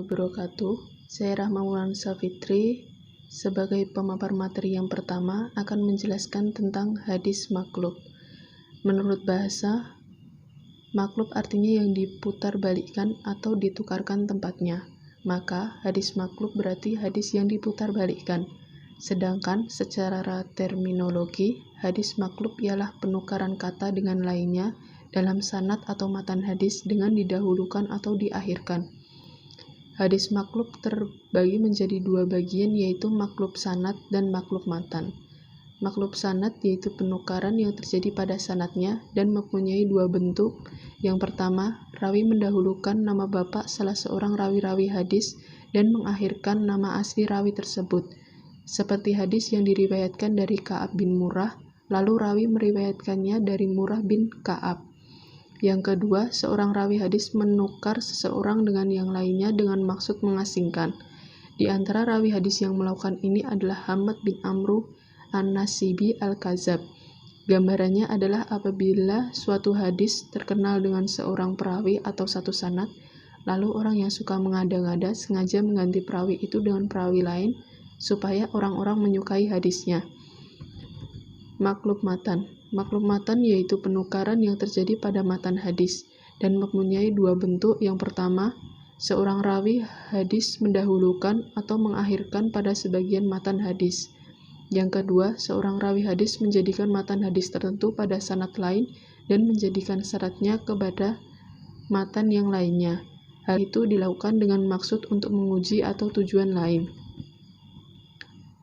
wabarakatuh. Saya Rahma Wulan Safitri. Sebagai pemapar materi yang pertama akan menjelaskan tentang hadis maklub. Menurut bahasa, maklub artinya yang diputarbalikkan atau ditukarkan tempatnya. Maka hadis maklub berarti hadis yang diputarbalikkan. Sedangkan secara terminologi, hadis maklub ialah penukaran kata dengan lainnya dalam sanad atau matan hadis dengan didahulukan atau diakhirkan. Hadis maklub terbagi menjadi dua bagian, yaitu maklub sanad dan maklub matan. Maklub sanad yaitu penukaran yang terjadi pada sanadnya dan mempunyai dua bentuk. Yang pertama, rawi mendahulukan nama bapak salah seorang rawi-rawi hadis dan mengakhirkan nama asli rawi tersebut. Seperti hadis yang diriwayatkan dari Ka'ab bin Murrah, lalu rawi meriwayatkannya dari Murrah bin Ka'ab. Yang kedua, seorang rawi hadis menukar seseorang dengan yang lainnya dengan maksud mengasingkan. Di antara rawi hadis yang melakukan ini adalah Hamad bin Amru An-Nasibi Al-Kazab. Gambarannya adalah apabila suatu hadis terkenal dengan seorang perawi atau satu sanad, lalu orang yang suka mengada-ngada sengaja mengganti perawi itu dengan perawi lain supaya orang-orang menyukai hadisnya. Maklub matan. Maklub matan yaitu penukaran yang terjadi pada matan hadis dan mempunyai dua bentuk. Yang pertama, seorang rawi hadis mendahulukan atau mengakhirkan pada sebagian matan hadis. Yang kedua, seorang rawi hadis menjadikan matan hadis tertentu pada sanad lain dan menjadikan syaratnya kepada matan yang lainnya. Hal itu dilakukan dengan maksud untuk menguji atau tujuan lain.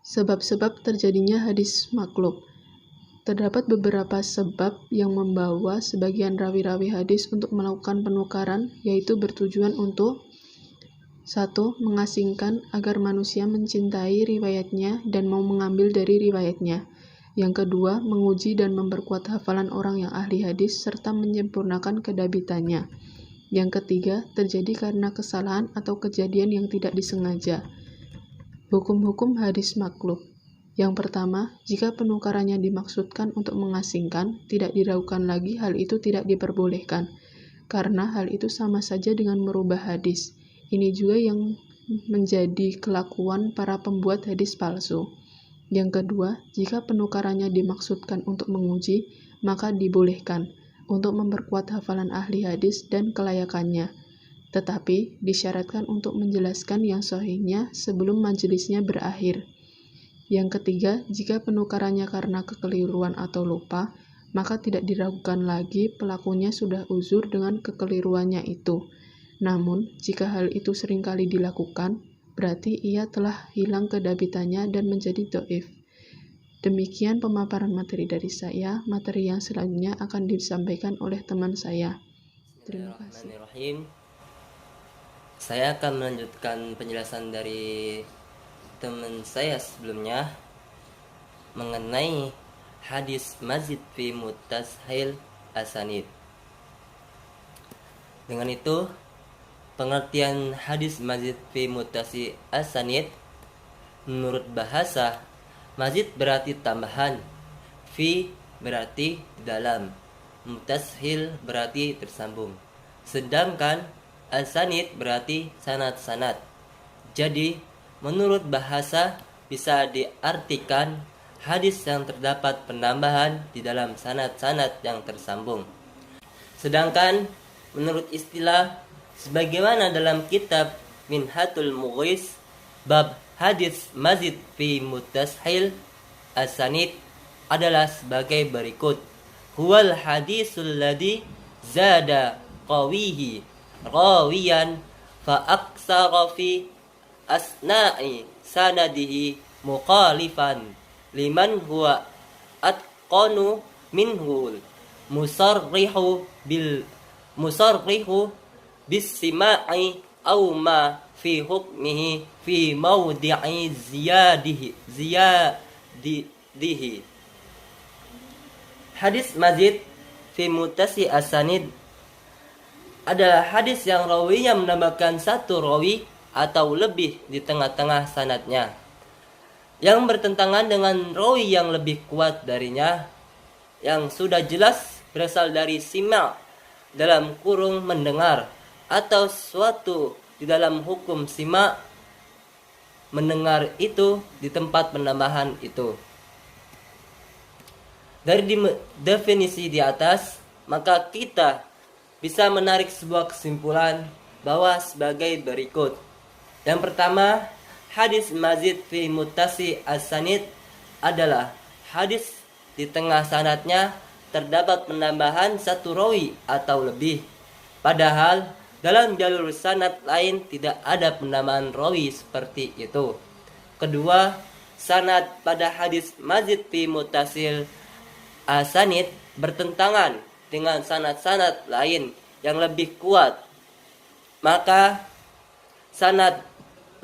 Sebab-sebab terjadinya hadis maklub. Terdapat beberapa sebab yang membawa sebagian rawi-rawi hadis untuk melakukan penukaran, yaitu bertujuan untuk 1. Mengasingkan agar manusia mencintai riwayatnya dan mau mengambil dari riwayatnya. Yang kedua, menguji dan memperkuat hafalan orang yang ahli hadis serta menyempurnakan kedabitannya. Yang ketiga, terjadi karena kesalahan atau kejadian yang tidak disengaja. Hukum-hukum hadis maklub. Yang pertama, jika penukarannya dimaksudkan untuk mengasingkan, tidak diragukan lagi hal itu tidak diperbolehkan, karena hal itu sama saja dengan merubah hadis. Ini juga yang menjadi kelakuan para pembuat hadis palsu. Yang kedua, jika penukarannya dimaksudkan untuk menguji, maka dibolehkan untuk memperkuat hafalan ahli hadis dan kelayakannya, tetapi disyaratkan untuk menjelaskan yang sahihnya sebelum majelisnya berakhir. Yang ketiga, jika penukarannya karena kekeliruan atau lupa, maka tidak diragukan lagi pelakunya sudah uzur dengan kekeliruannya itu. Namun, jika hal itu seringkali dilakukan, berarti ia telah hilang kedabitannya dan menjadi dhaif. Demikian pemaparan materi dari saya. Materi yang selanjutnya akan disampaikan oleh teman saya. Terima kasih. Saya akan melanjutkan penjelasan dari teman saya sebelumnya mengenai hadis mazid fi mutashil asanid. Dengan itu, pengertian hadis mazid fi mutashil asanid menurut bahasa, mazid berarti tambahan, fi berarti dalam, mutashil berarti tersambung, sedangkan asanid berarti sanad-sanad. Jadi menurut bahasa bisa diartikan hadis yang terdapat penambahan di dalam sanad-sanad yang tersambung. Sedangkan menurut istilah, sebagaimana dalam kitab Minhatul Mughis bab hadis mazid fi mutashil asanid adalah sebagai berikut: huwal hadisul ladzi zada qawihi rawiyan fa aksara fi asna'i sanadihi mukhalifan liman huwa atqanu minhu musarrihu bis sima'i aw ma fi hukmihi fi mawdi'i ziyadihi. Hadis mazid fi mutasi asanid adalah hadis yang rawinya menambahkan satu rawi atau lebih di tengah-tengah sanadnya, yang bertentangan dengan rawi yang lebih kuat darinya, yang sudah jelas berasal dari sima' dalam kurung mendengar, atau suatu di dalam hukum simak mendengar itu di tempat penambahan itu. Dari definisi di atas, maka kita bisa menarik sebuah kesimpulan bahwa sebagai berikut. Yang pertama, hadis mazid fi muttasi as-sanid adalah hadis di tengah sanadnya terdapat penambahan satu rawi atau lebih. Padahal dalam jalur sanad lain tidak ada penambahan rawi seperti itu. Kedua, sanad pada hadis mazid fi muttasil as-sanid bertentangan dengan sanad-sanad lain yang lebih kuat. Maka sanad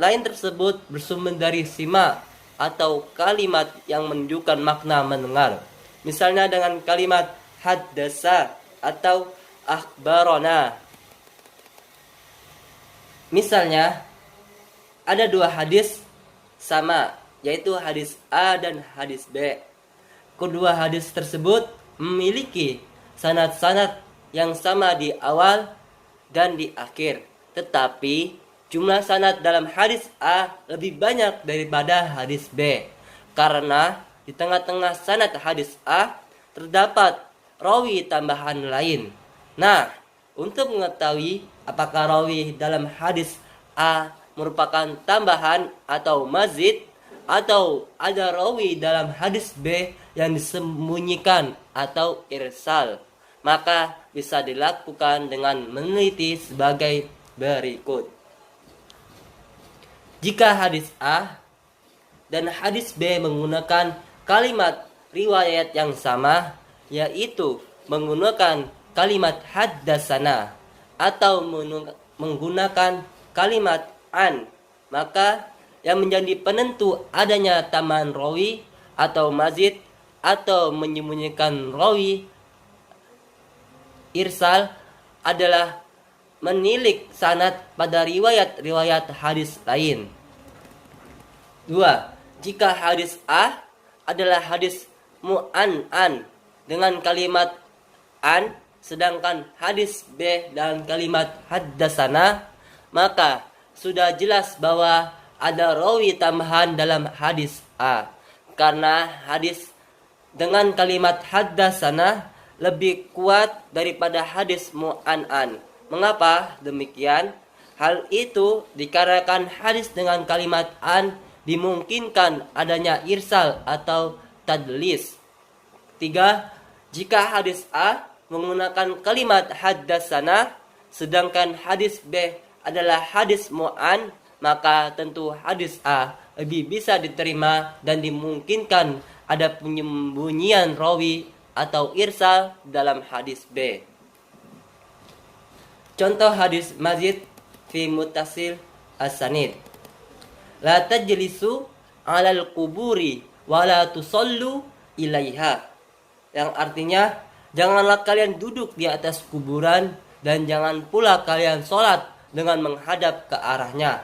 lain tersebut bersumber dari sima atau kalimat yang menunjukkan makna mendengar. Misalnya dengan kalimat haddasa atau akhbarona. Misalnya ada dua hadis sama, yaitu hadis A dan hadis B. Kedua hadis tersebut memiliki sanad-sanad yang sama di awal dan di akhir. Tetapi jumlah sanad dalam hadis A lebih banyak daripada hadis B. Karena di tengah-tengah sanad hadis A terdapat rawi tambahan lain. Nah, untuk mengetahui apakah rawi dalam hadis A merupakan tambahan atau mazid, atau ada rawi dalam hadis B yang disembunyikan atau irsal, maka bisa dilakukan dengan meneliti sebagai berikut. Jika hadis A dan hadis B menggunakan kalimat riwayat yang sama, yaitu menggunakan kalimat haddasana atau menggunakan kalimat an, maka yang menjadi penentu adanya tambahan rawi atau mazid atau menyembunyikan rawi irsal adalah menilik sanad pada riwayat-riwayat hadis lain. 2. Jika hadis A adalah hadis mu'an'an dengan kalimat an, sedangkan hadis B dan kalimat haddasana, maka sudah jelas bahwa ada rawi tambahan dalam hadis A. Karena hadis dengan kalimat haddasana lebih kuat daripada hadis mu'an'an. Mengapa demikian? Hal itu dikarenakan hadis dengan kalimat an dimungkinkan adanya irsal atau tadlis. 3. Jika hadis A menggunakan kalimat haddasana, sedangkan hadis B adalah hadis mu'an, maka tentu hadis A lebih bisa diterima dan dimungkinkan ada penyembunyian rawi atau irsal dalam hadis B. Contoh hadis mazid fi muttasil as-sanid. La tajlisu 'alal quburi wa la tusallu ilaiha. Yang artinya, janganlah kalian duduk di atas kuburan dan jangan pula kalian sholat dengan menghadap ke arahnya.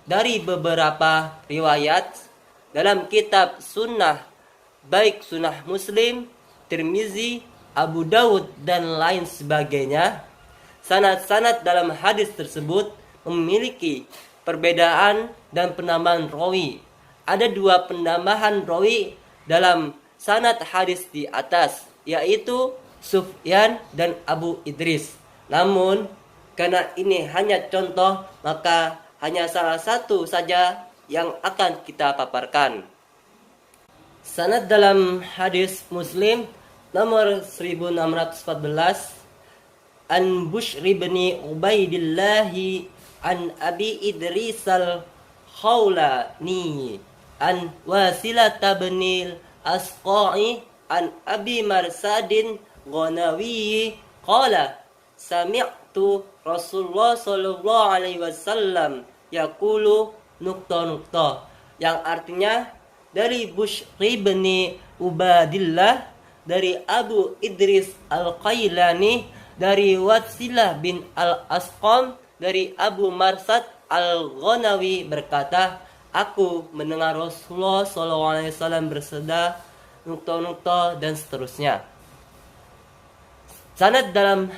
Dari beberapa riwayat dalam kitab sunnah, baik sunnah Muslim, Tirmizi, Abu Dawud dan lain sebagainya, sanad-sanad dalam hadis tersebut memiliki perbedaan dan penambahan rawi. Ada dua penambahan rawi dalam sanad hadis di atas, yaitu Sufyan dan Abu Idris. Namun, karena ini hanya contoh, maka hanya salah satu saja yang akan kita paparkan. Sanad dalam hadis Muslim nomor 1614, an Bushri bin Ubaidillah an Abi Idris al-Khawlani an Wasilah bin al-Asqa'i an Abi Marsadin Ghanawi qala sami'tu Rasulullah sallallahu alaihi wasallam yaqulu nukta, yang artinya dari Bushri bin Ubaidillah, dari Abu Idris al-Qailani, dari Wasilah bin al-Asqam, dari Abu Marsad al-Ghanawi berkata, aku mendengar Rasulullah SAW bersabda, nukta, dan seterusnya. Sanad dalam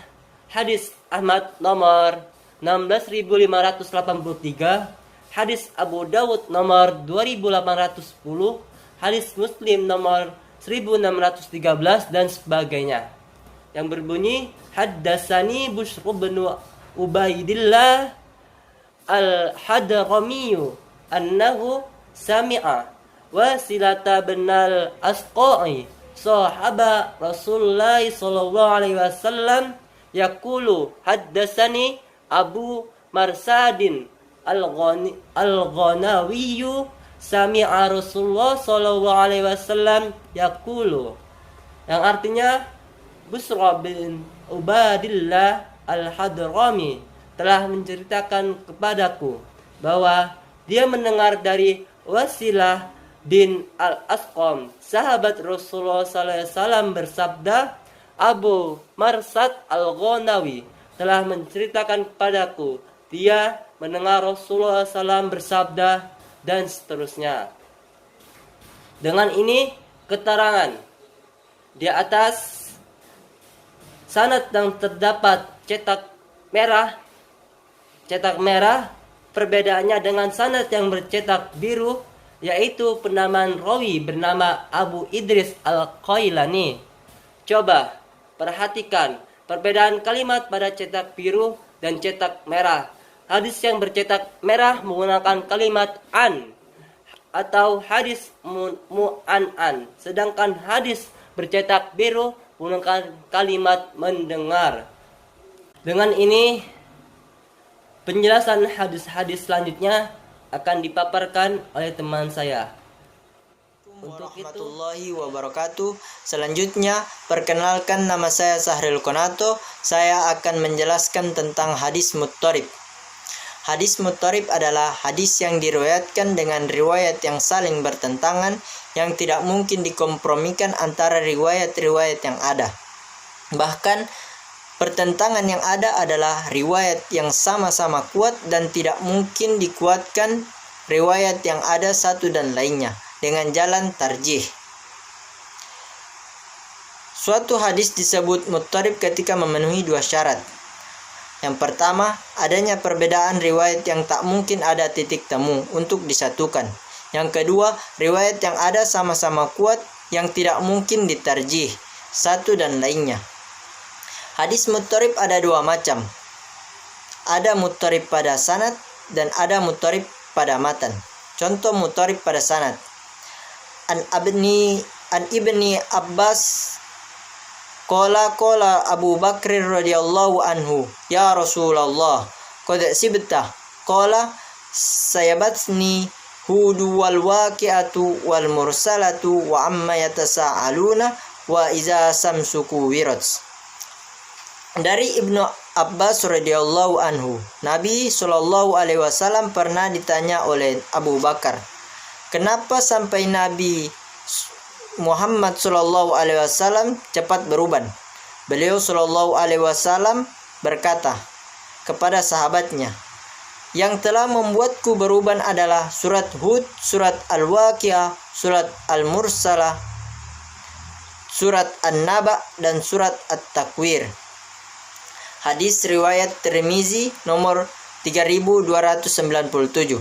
hadis Ahmad nomor 16583, hadis Abu Dawud nomor 2810, hadis Muslim nomor 1613 dan sebagainya, yang berbunyi haddatsani Bushr bin Ubaidillah al-Hadramiyu annahu sami'a Wasilata bin al-Asqa'i sahaba Rasulullah sallallahu alaihi wasallam yaqulu haddatsani Abu Marsadin al-Ghanawiyyu sami'a Rasulullah sallallahu alaihi wasallam yaqulu, yang artinya Busra bin Ubadillah al-Hadrami telah menceritakan kepadaku bahwa dia mendengar dari Wasilah bin al-Asqam, sahabat Rasulullah SAW bersabda, Abu Marsad al-Ghanawi telah menceritakan kepadaku, dia mendengar Rasulullah SAW bersabda, dan seterusnya. Dengan ini keterangan di atas sanad yang terdapat cetak merah, perbedaannya dengan sanad yang bercetak biru, yaitu penamaan rawi bernama Abu Idris Al-Qailani. Coba perhatikan perbedaan kalimat pada cetak biru dan cetak merah. Hadis yang bercetak merah menggunakan kalimat an atau hadis mu'an-an, sedangkan hadis bercetak biru menggunakan kalimat mendengar. Dengan ini penjelasan hadis-hadis selanjutnya akan dipaparkan oleh teman saya. Warahmatullahi wabarakatuh. Selanjutnya, perkenalkan, nama saya Sahril Konato. Saya akan menjelaskan tentang hadis muttarib. Hadis muttarib adalah hadis yang diriwayatkan dengan riwayat yang saling bertentangan, yang tidak mungkin dikompromikan antara riwayat-riwayat yang ada. Bahkan pertentangan yang ada adalah riwayat yang sama-sama kuat dan tidak mungkin dikuatkan riwayat yang ada satu dan lainnya dengan jalan tarjih. Suatu hadis disebut muttarib ketika memenuhi dua syarat. Yang pertama, adanya perbedaan riwayat yang tak mungkin ada titik temu untuk disatukan. Yang kedua, riwayat yang ada sama-sama kuat yang tidak mungkin ditarjih satu dan lainnya. Hadis muttarib ada dua macam. Ada muttarib pada sanad dan ada muttarib pada matan. Contoh muttarib pada sanad. An ibni Abbas qala Abu Bakr radhiyallahu anhu, ya Rasulullah, qad sibta. Qala sayabatni hudu wal waqi'atu wal mursalatu wa amma yatasaaluna wa iza samsuku wirats. Dari Ibnu Abbas radhiyallahu anhu, Nabi Shallallahu alaihi wasallam pernah ditanya oleh Abu Bakar, kenapa sampai Nabi Muhammad Shallallahu alaihi wasallam cepat beruban? Beliau Shallallahu alaihi wasallam berkata kepada sahabatnya, yang telah membuatku beruban adalah surat Hud, surat Al-Waqiah, surat Al-Mursalah, surat An-Naba, dan surat At-Takwir. Hadis riwayat Tirmizi nomor 3297.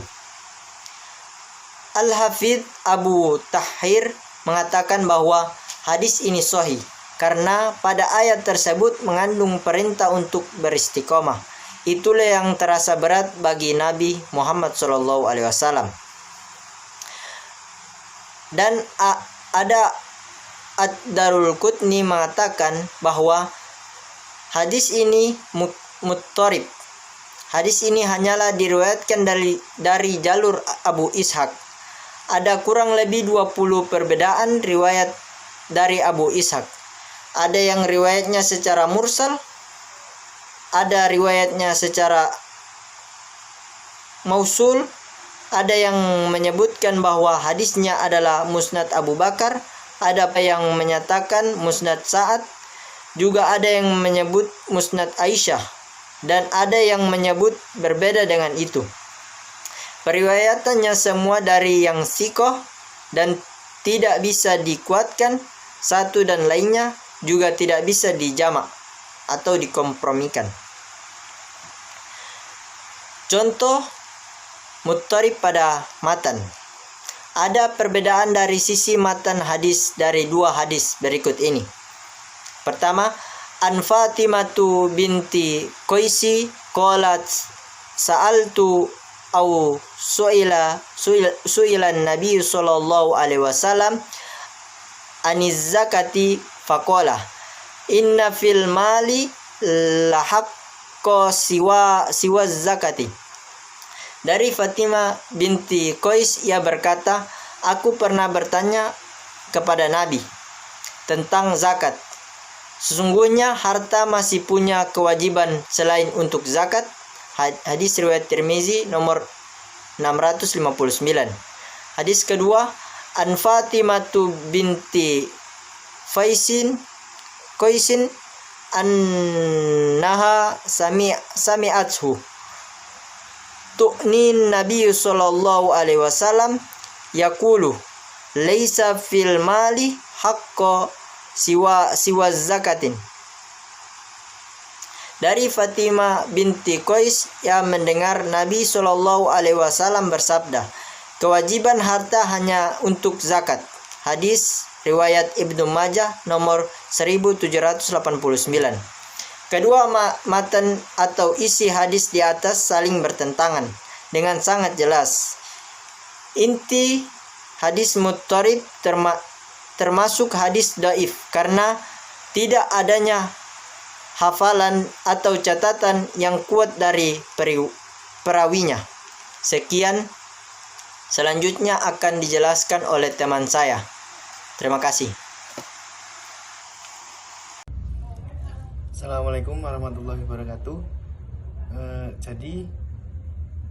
Al-Hafidz Abu Tahir mengatakan bahwa hadis ini sahih karena pada ayat tersebut mengandung perintah untuk beristiqomah. Itulah yang terasa berat bagi Nabi Muhammad SAW. Dan ada Ad-Darul Qutni mengatakan bahwa hadis ini muttarib. Hadis ini hanyalah diriwayatkan dari jalur Abu Ishaq. Ada kurang lebih 20 perbedaan riwayat dari Abu Ishaq. Ada yang riwayatnya secara mursal, ada riwayatnya secara mausul, ada yang menyebutkan bahwa hadisnya adalah musnad Abu Bakar, ada yang menyatakan musnad Sa'ad, juga ada yang menyebut musnad Aisyah, dan ada yang menyebut berbeda dengan itu. Periwayatannya semua dari yang thiqah dan tidak bisa dikuatkan satu dan lainnya, juga tidak bisa dijamak atau dikompromikan. Contoh muttarib pada matan. Ada perbedaan dari sisi matan hadis dari dua hadis berikut ini. Pertama, an Fatimatu binti Qaisi qalat sa'altu au su'ilan Nabi sallallahu alaihi wasallam aniz zakati faqala inna fil mali lahaqqa siwa zakati. Dari Fatimah binti Qais, ia berkata, aku pernah bertanya kepada Nabi tentang zakat. Sesungguhnya harta masih punya kewajiban selain untuk zakat. Hadis riwayat Tirmizi nomor 659. Hadis kedua, an Fatimatu binti Qaisin annaha sami'athu tu'nin Nabi sallallahu alaihi wasallam yaqulu laisa fil mali haqqo siwa zakatin. Dari Fatimah binti Qais yang mendengar Nabi sallallahu alaihi wasallam bersabda, kewajiban harta hanya untuk zakat. Hadis riwayat Ibnu Majah nomor 1789. Kedua matan atau isi hadis di atas saling bertentangan dengan sangat jelas. Inti hadis muttarib termasuk hadis dhaif karena tidak adanya hafalan atau catatan yang kuat dari perawinya. Sekian, selanjutnya akan dijelaskan oleh teman saya. Terima kasih. Assalamualaikum warahmatullahi wabarakatuh. Jadi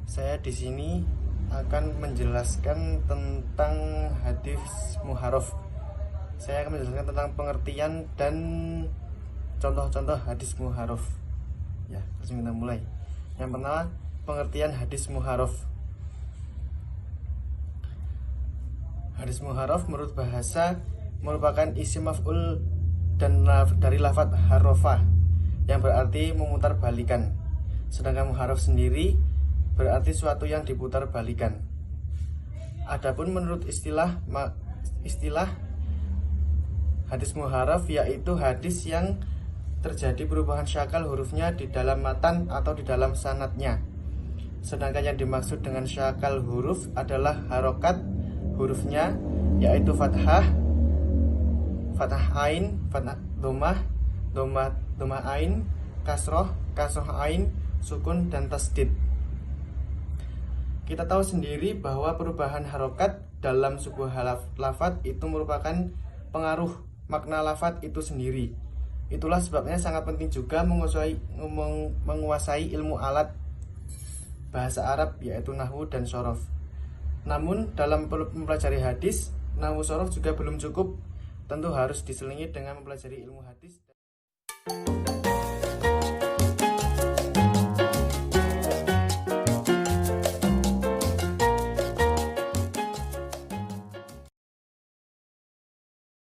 saya di sini akan menjelaskan tentang hadis muharraf. Saya akan menjelaskan tentang pengertian dan contoh-contoh hadis muharraf. Ya, langsung kita mulai. Yang pertama, pengertian hadis muharraf. Hadis muharraf menurut bahasa merupakan isim maf'ul dan dari lafadz harofah yang berarti memutar balikan. Sedangkan muharraf sendiri berarti suatu yang diputar balikan. Adapun menurut istilah hadis muharraf yaitu hadis yang terjadi perubahan syakal hurufnya di dalam matan atau di dalam sanadnya. Sedangkan yang dimaksud dengan syakal huruf adalah harokat hurufnya, yaitu fathah ain, fathah domah ain, kasroh ain, sukun dan tasdid. Kita tahu sendiri bahwa perubahan harokat dalam sebuah lafadz itu merupakan pengaruh makna lafadz itu sendiri. Itulah sebabnya sangat penting juga menguasai ilmu alat bahasa Arab, yaitu nahwu dan shorof. Namun dalam mempelajari hadis, nahwu shorof juga belum cukup, tentu harus diselingi dengan mempelajari ilmu hadis.